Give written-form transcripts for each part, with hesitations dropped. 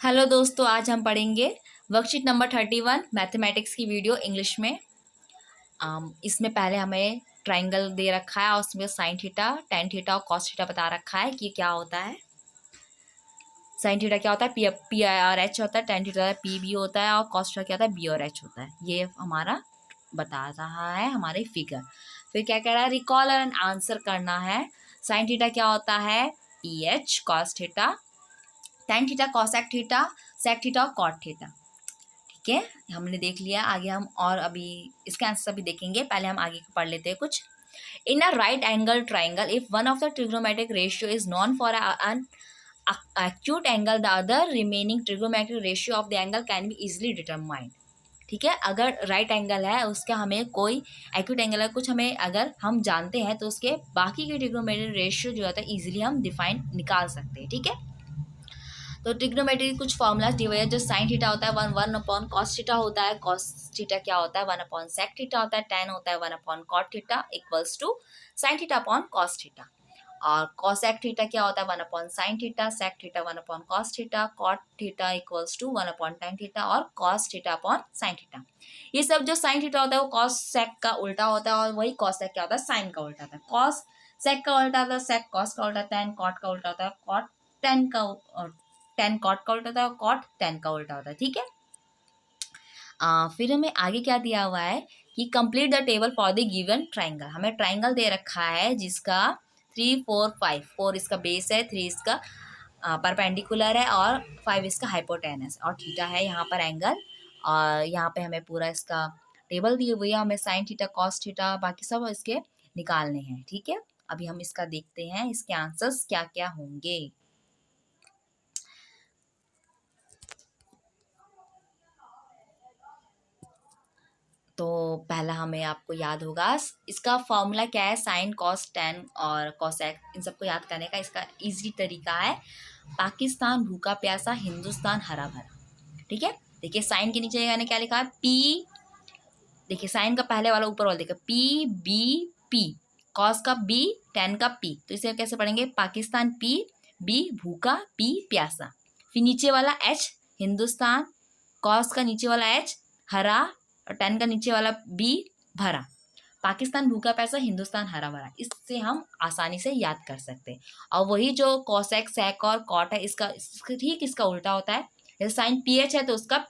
Hello दोस्तों, आज हम पढ़ेंगे वर्कशीट नंबर 31 मैथमेटिक्स की वीडियो इंग्लिश में। इसमें पहले हमें ट्राइंगल दे रखा है और उसमें साइन थीटा, टेन थीटा और कॉस थीटा बता रखा है कि क्या होता है। साइन थीटा क्या होता है, पी और एच होता है, टेन थीटा पी बी होता है और कॉस थीटा क्या होता है, बी और एच होता है। ये हमारा बता रहा है हमारे फिगर। फिर क्या कह रहा है, रिकॉल एंड आंसर करना है। साइन थीटा क्या होता है, P H cos theta, tan theta cosec theta, sec theta और कॉट थीटा। ठीक है, हमने देख लिया। आगे हम और अभी इसके आंसर भी देखेंगे। पहले हम आगे पढ़ लेते हैं कुछ। In a right angle triangle if one of the trigonometric ratio is known for an acute angle the other remaining trigonometric ratio of the angle can be easily determined। ठीक है, अगर राइट एंगल है उसका हमें कोई acute angle है कुछ हमें अगर हम जानते हैं तो उसके बाकी के ट्रिग्नोमेट्रिक रेशियो जो होता है इजीली हम डिफाइन निकाल सकते हैं। ठीक है, तो ट्रिग्नोमेट्री के कुछ फॉर्मूलाज दिए हुए हैं। जो साइन थीटा होता है वन अपॉन कॉस थीटा होता है, कॉस थीटा क्या होता है, वन अपॉन सेक थीटा होता है, टेन होता है one upon cot theta equals to sine theta upon cos theta. और कॉसेक थीटा क्या होता है, one upon sine theta, sec theta one upon cos theta, cot theta equals to one upon tan theta और cos theta upon sine theta. ये सब जो sine theta होता है वो कॉस सेक का उल्टा होता है और वही कॉस सेक क्या होता है, साइन का उल्टा होता है। कॉस सेक का उल्टा होता है, सेक कॉस का उल्टा, टेन कॉट का उल्टा होता है, कॉट टेन का, टेन कॉट का उल्टा होता है और कॉट टेन का उल्टा होता है। ठीक है, फिर हमें आगे क्या दिया हुआ है कि complete the table for the given triangle. हमें ट्राइंगल दे रखा है जिसका 3 4 5, 4 इसका बेस है, 3 इसका परपेंडिकुलर है और 5 इसका हाइपोटेनस और थीटा है यहाँ पर एंगल। और यहाँ पे हमें पूरा इसका टेबल दिए हुए है, हमें साइन थीटा कॉस थीटा बाकी सब इसके निकालने हैं। ठीक है, अभी हम इसका देखते हैं इसके आंसर्स क्या क्या होंगे। तो पहला हमें आपको याद होगा इसका फॉर्मूला क्या है, साइन कॉस टेन और कॉसेक, इन सबको याद करने का इसका इजी तरीका है, पाकिस्तान भूखा प्यासा, हिंदुस्तान हरा भरा। ठीक है, देखिए साइन के नीचे मैंने क्या लिखा है, पी, देखिए साइन का पहले वाला ऊपर वाला देखिए पी बी पी, कॉस का बी, टेन का पी, तो इसे कैसे पढ़ेंगे, पाकिस्तान पी, बी भूखा, पी प्यासा, फिर नीचे वाला एच हिंदुस्तान, कॉस का नीचे वाला एच हरा और टेन का नीचे वाला बी भरा, पाकिस्तान भूखा प्यासा, हिंदुस्तान हरा भरा। इससे हम आसानी से याद कर सकते हैं। और वही जो कॉसेक सेक और कॉट है इसका ठीक इसका उल्टा होता है। जैसे साइन पी एच है तो उसका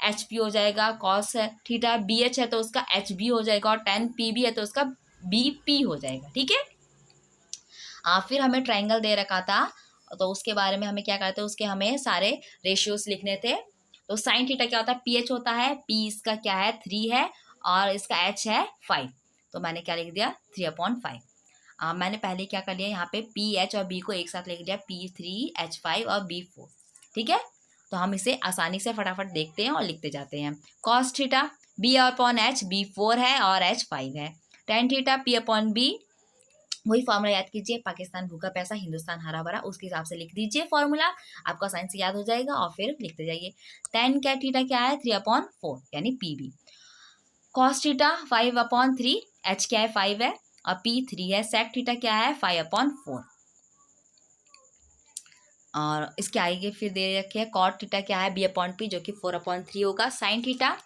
एच पी हो जाएगा, कॉस थीटा बी एच है तो उसका एच बी हो जाएगा और टेन पी बी है तो उसका बी पी हो जाएगा। ठीक है, फिर हमें ट्राइंगल दे रखा था तो उसके बारे में हमें क्या करते हैं, उसके हमें सारे रेशियोज लिखने थे। तो साइन थीटा क्या होता है, पी एच होता है, पी इसका क्या है 3 है और इसका एच है 5, तो मैंने क्या लिख दिया 3/5। मैंने पहले क्या कर लिया यहाँ पे पी एच और बी को एक साथ लिख लिया, P3H5 और B4। ठीक है, तो हम इसे आसानी से फटाफट देखते हैं और लिखते जाते हैं। Cos theta B upon H, B4 है और एच 5 है। Tan theta P upon B, वही फॉर्मूला याद कीजिए, पाकिस्तान भूखा पैसा, हिंदुस्तान हरा भरा, उसके हिसाब से लिख दीजिए फॉर्मूला, आपका साइन से याद हो जाएगा और फिर लिखते जाइए। टेन क्या थीटा क्या है 3/4 यानी P B, cos theta 5/3, H क्या है 5 है और P3 है, सेक थीटा क्या है 5/4 और इसके आगे फिर दे रखे हैं कॉट थीटा क्या है B/P जो कि 4/3 होगा। साइन थीटा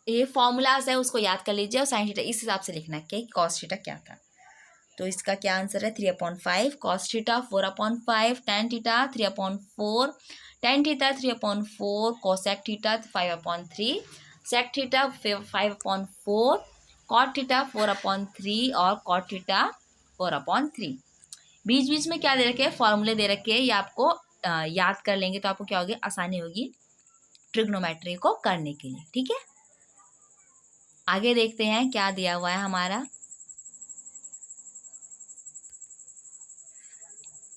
ये फॉर्मूलाज है उसको याद कर लीजिए और साइन थीटा इस हिसाब से लिखना है कि कॉस थीटा क्या था। तो इसका क्या आंसर है 3/5, cos theta 4/5, tan theta 3/4, tan theta 3/4, cosec theta 5/3, sec theta 5/4, cot theta 4/3 और कॉट थीटा 4/3। बीच बीच में क्या दे रखे हैं, फॉर्मूले दे रखे हैं, ये आपको याद कर लेंगे तो आपको क्या होगी, आसानी होगी ट्रिग्नोमेट्री को करने के लिए। ठीक है, आगे देखते हैं क्या दिया हुआ है हमारा।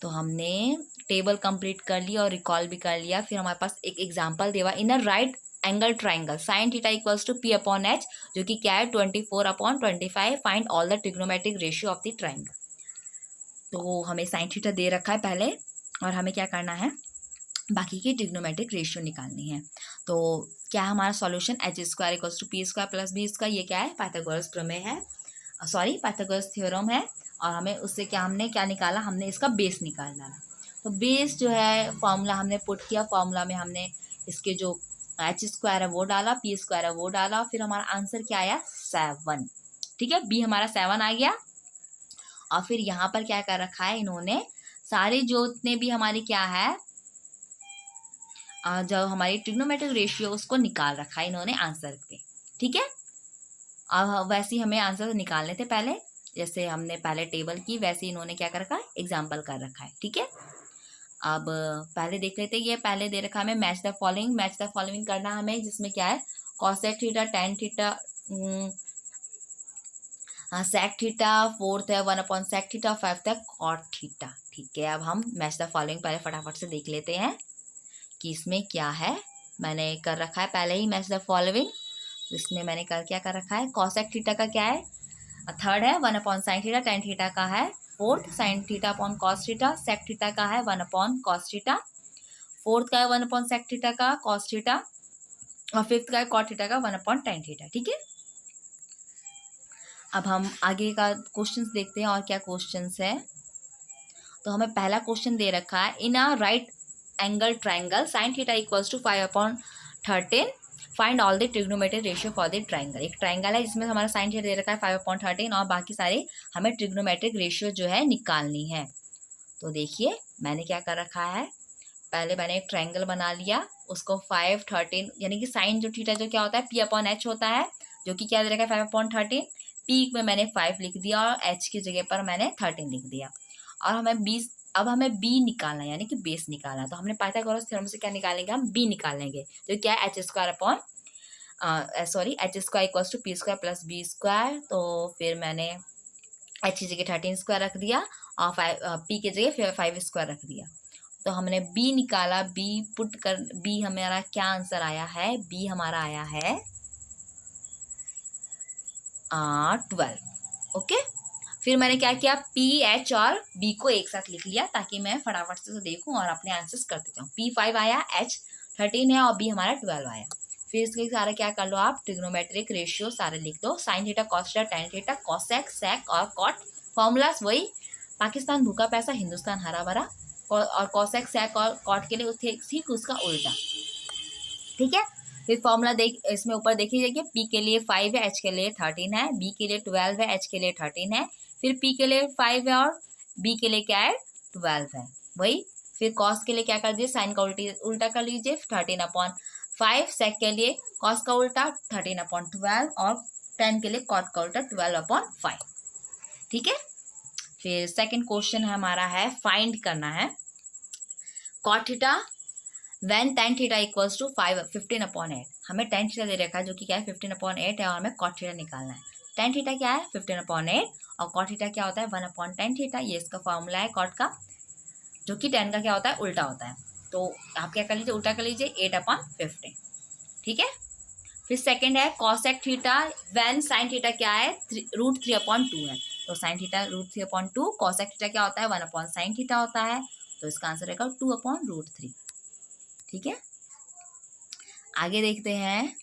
तो हमने टेबल कंप्लीट कर लिया और रिकॉल भी कर लिया। फिर हमारे पास एक एग्जांपल दिया हुआ, in a right angle triangle sine theta equals to P upon H जो कि क्या है 24/25, find all the trigonometric ratio of the triangle. तो हमें साइन थीटा दे रखा है पहले और हमें क्या करना है, बाकी की ट्रिग्नोमेट्रिक रेशियो निकालनी है। तो क्या हमारा solution H square equals to P square plus B square, ये क्या है पाइथागोरस प्रमेय है, सॉरी पाइथागोरस थ्योरम है। और हमें उससे क्या हमने क्या निकाला, हमने इसका बेस निकालना है। तो बेस जो है फॉर्मूला हमने पुट किया, फॉर्मूला में हमने इसके जो एच स्क्वायर है वो डाला, पी स्क्वायर है वो डाला, फिर हमारा आंसर क्या आया 7। ठीक है, बी हमारा 7 आ गया। और फिर यहाँ पर क्या कर रखा है इन्होंने, सारे जो जितने भी हमारी क्या है जो हमारी ट्रिग्नोमेट्रिक रेशियो उसको निकाल रखा है इन्होंने आंसर पे। ठीक है, अब वैसे ही हमें आंसर निकालने थे पहले, जैसे हमने पहले टेबल की वैसे इन्होंने क्या कर रखा है, एग्जाम्पल कर रखा है। ठीक है, अब पहले देख लेते हैं, ये पहले दे रखा है हमें match the following, match the following करना हमें, जिसमें क्या है cosec theta, tan theta, sec theta, fourth है 1 अपॉन सेक थीटा, 5 है कॉट थीटा। ठीक है, अब हम मैच द फॉलोइंग पहले फटाफट से देख लेते हैं कि इसमें क्या है। मैंने कर रखा है पहले ही मैच द फॉलोइंग, इसमें मैंने क्या कर रखा है, कॉसेक थीटा का क्या है, थर्ड है 1 upon sine theta, tan theta का है fourth, sine theta upon cos theta, sec theta का है 1 अपॉन कॉस थीटा, फोर्थ का है 1 अपॉन सेक थीटा का कॉस थीटा, और फिफ्थ का है कॉट थीटा का 1 अपॉन टेन थीटा। ठीक है, अब हम आगे का क्वेश्चंस देखते हैं और क्या क्वेश्चंस है। तो हमें पहला क्वेश्चन दे रखा है, in a right angle triangle sine theta equals to 5/13, find all the trigonometric ratio for the triangle. एक ट्राइंगल है जिसमें हमारा साइन थीटा दे रखा है 5/13 और बाकी सारे हमें ट्रिग्नोमेट्रिक रेशियो जो है निकालनी है। तो देखिए मैंने क्या कर रखा है, पहले मैंने एक ट्राइंगल बना लिया, उसको 5/13 यानी कि साइन जो थीटा जो क्या होता है P/H होता है, जो कि क्या दे रखा है 5/13, पी में मैंने 5 लिख दिया और एच की जगह पर मैंने 13 लिख दिया। और हमें अब हमें बी निकालना है यानी कि बेस निकालना है। तो हमने पाइथागोरस थ्योरम से क्या निकालेंगे, हम बी निकालेंगे, जो क्या है H square equals to P square plus B square. तो फिर मैंने एच की जगह 13 स्क्वायर रख दिया और पी की जगह फिर 5 स्क्वायर रख दिया। तो हमने बी निकाला, बी पुट कर, बी हमारा क्या आंसर आया है, बी हमारा आया है 12। ओके, फिर मैंने क्या किया, पी एच और बी को एक साथ लिख लिया ताकि मैं फटाफट से देखूं और अपने आंसर्स करते जाऊं। पी 5 आया, एच 13 है और बी हमारा 12 आया। फिर इसके सारे क्या कर लो आप, ट्रिग्नोमेट्रिक रेशियो सारे लिख दो, sine theta, cos theta, tan theta, cosec, sec और कॉट। फॉर्मूलाज वही, पाकिस्तान भूखा पैसा हिंदुस्तान हरा भरा, और कॉसेक, सेक और कॉट के लिए ठीक उसका उल्टा। ठीक है, फिर फॉर्मूला देख, इसमें ऊपर देखिए पी के लिए 5 है, एच के लिए 13 है, बी के लिए 12 है, एच के लिए 13 है, फिर पी के लिए 5 है और बी के लिए क्या है 12 है वही। फिर कॉस के लिए क्या कर दिए, साइन का उल्टा कर लीजिए 13/5, सेक के लिए कॉस का उल्टा 13/12 और टेन के लिए कॉट का उल्टा 12/5। ठीक है, फिर सेकंड क्वेश्चन है हमारा है, फाइंड करना है cot theta when tan theta equals to 15/8। हमें टेन थीटा दे रखा है जो कि क्या है 15/8 है और हमें कॉट थीटा निकालना है। टेन थीटा क्या है 15/8 और कॉट थीटा क्या होता है 1/10 थीटा। ये इसका फॉर्मूला है कॉट का, जो कि टेन का क्या होता है उल्टा होता है। तो आप क्या कर लीजिए, उल्टा कर लीजिए 8/15। ठीक है, फिर सेकंड है cosec theta when sine theta क्या है √3/2 है। तो साइन थीटा √3/2, कॉसेक थीटा क्या होता है 1/sin थीटा होता है। तो इसका आंसर रहेगा 2/√3। ठीक है, आगे देखते हैं।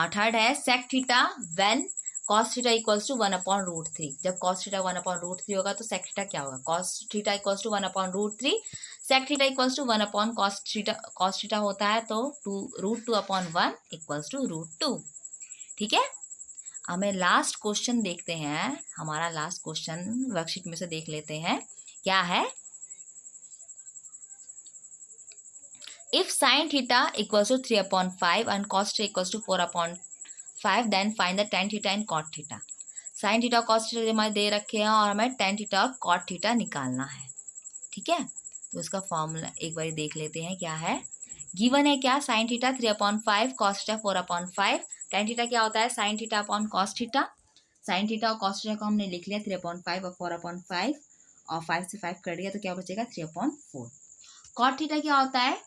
थर्ड है sec theta when cos theta equals to 1/√3। जब कॉस थीटा 1/√3 होगा तो सेक थीटा क्या होगा, cos theta equals to 1/√3, sec theta equals to 1/cos theta, cos theta होता है तो √2/1 इक्वल्स टू √2। ठीक है, हमें लास्ट क्वेश्चन देखते हैं, हमारा लास्ट क्वेश्चन वर्कशीट में से देख लेते हैं क्या है। If sin theta equals to 3/5 and cos theta equals to 4/5, then find the tan theta and cot theta. sin theta cos theta हमारे दे रखे हैं और हमें tan theta और cot theta निकालना है। ठीक है, तो इसका फॉर्मूला एक बार देख लेते हैं क्या है। गिवन है क्या, sin theta 3/5, cos theta 4/5, tan theta क्या होता है sin theta upon cos theta। sin theta और cos theta को हमने लिख लिया 3/5 और 4/5 और 5 से 5 कट गया तो क्या बचेगा 3/4। cot theta क्या होता है,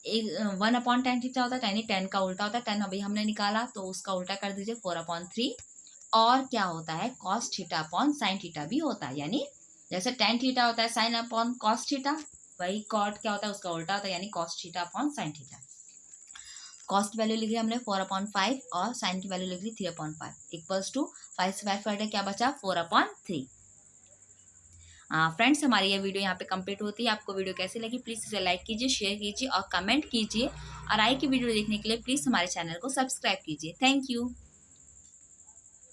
1/10 थीटा होता है, यानी 10 का उल्टा होता है। 10 अभी हमने निकाला तो उसका उल्टा कर दीजिए 4/3। और क्या होता है cos theta upon sine theta भी होता है, यानी जैसे tan थीटा होता है साइन अपॉन cos थीटा, वही cot क्या होता है उसका उल्टा होता है, यानी cos theta upon sine theta. cos की वैल्यू लिख ली हमने 4/5 और साइन की वैल्यू लिख ली 3/5 इक्वल्स टू 5 से 5 क्या बचा 4/3। फ्रेंड्स, हमारी ये वीडियो यहाँ पे कंप्लीट होती है। आपको वीडियो कैसी लगी प्लीज़ इसे लाइक कीजिए, शेयर कीजिए और कमेंट कीजिए, और आगे की वीडियो देखने के लिए प्लीज़ हमारे चैनल को सब्सक्राइब कीजिए। Thank you.